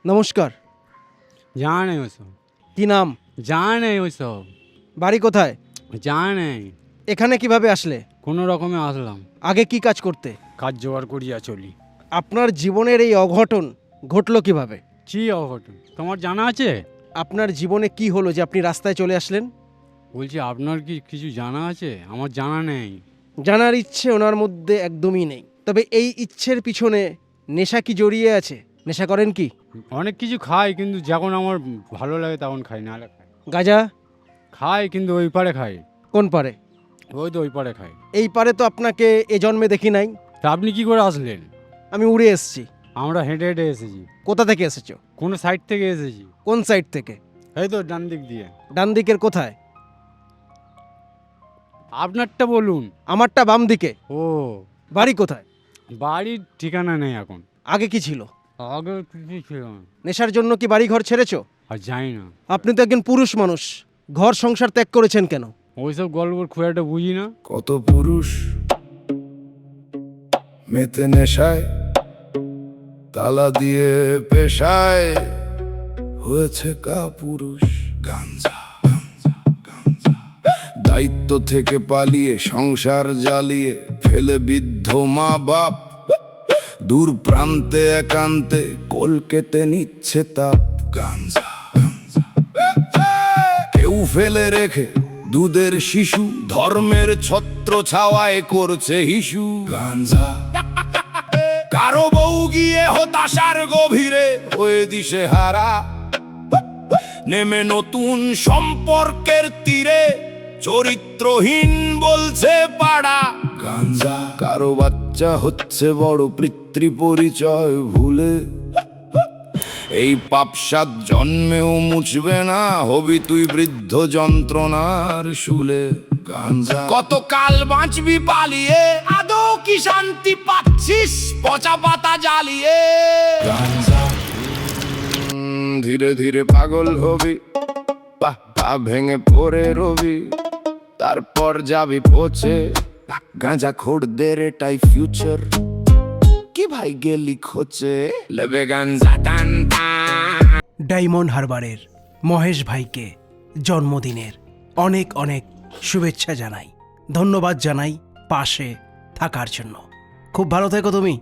নমস্কার। জানা নেই ওসব, কি নাম? জানা নেই ওইসব, বাড়ি কোথায়? জানা নেই। এখানে কিভাবে আসলে? কোনো রকমে আসলাম, আগে কি কাজ করতে? কাজ জোগাড় করিয়া চলি। আপনার জীবনের এই অঘটন ঘটলো কিভাবে? কি অঘটন তোমার জানা আছে? আপনার জীবনে কি হলো যে আপনি রাস্তায় চলে আসলেন? বলছি আপনার কি কিছু জানা আছে? আমার জানা নেই। জানার ইচ্ছে ওনার মধ্যে একদমই নেই, তবে এই ইচ্ছের পিছনে নেশা কি জড়িয়ে আছে? নেশা করেন কি? অনেক কিছু খাই, কিন্তু যখন আমার ভালো লাগে তখন খাই, নাহলে খাই। গাঁজা? খাই কিন্তু ওই পারে খাই। কোন পারে? ওই তো ওই পারে খাই। এই পারে তো আপনাকে এ জন্মে দেখি নাই। তা আপনি কি করে আসলেন? আমি উড়ে এসেছি। আমরা হেঁটে হেঁটে এসেছি। কোথা থেকে এসেছো? কোনো সাইড থেকে এসেছি। কোন সাইড থেকে? এই তো ডান দিক দিয়ে। ডান দিকের কোথায়? আপনারটা বলুন। আমারটা বাম দিকে। ও, বাড়ি কোথায়? বাড়ির ঠিকানা নেই এখন। আগে কি ছিল? আগে কিছু ছিল না। নেশার জন্য কি বাড়ি ঘর ছেড়েছো? আর যাই না। আপনি তো একজন পুরুষ মানুষ, ঘর সংসার ত্যাগ করেছেন কেন? ওইসব গল্প খুব একটা বুঝি না। কত পুরুষ মেতে নেশায়, তালা দিয়ে পেশায় হয়েছে কা পুরুষ। গাঞ্জা দায়িত্ব থেকে পালিয়ে সংসার জ্বালিয়ে ফেলে বৃদ্ধ মা বাপ, দূর প্রান্তে একান্তে কলকেতে নিচ্ছে তাপ। গাঞ্জা কেউ ফেলে রেখে দুধের শিশু, ধর্মের ছত্র ছাওয়ায় করছে হিসু। গাঞ্জা কারো বউ গিয়ে হতাশার গভীরে হয়ে দিশে হারা, নেমে নতুন সম্পর্কের তীরে চরিত্রহীন বলছে পাড়া। গাঞ্জা কারো বাচ্চা হচ্ছে বড় পিতৃ পরিচয় ভুলে, এই পাপসাদ জন্মেও মুছবে না, হবি তুই বৃদ্ধ যন্ত্রণার শুলে। গাঞ্জা কতকাল বাঁচবি পালিয়ে, আদৌ কি শান্তি পাচ্ছিস পচা পাতা জ্বালিয়ে। গাঞ্জা ধীরে ধীরে পাগল হবি, পা পা ভেঙে পড়ে রবি, তারপর যাবি পচে। গাঁজা খোরদের এটাই ফিউচার, কি ভাই গেলি খোঁচে লেবে গাঞ্জা টান টান। ডায়মন্ড হারবারের মহেশ ভাইকে জন্মদিনের অনেক অনেক শুভেচ্ছা জানাই, ধন্যবাদ জানাই পাশে থাকার জন্য। খুব ভালো থেকো তুমি।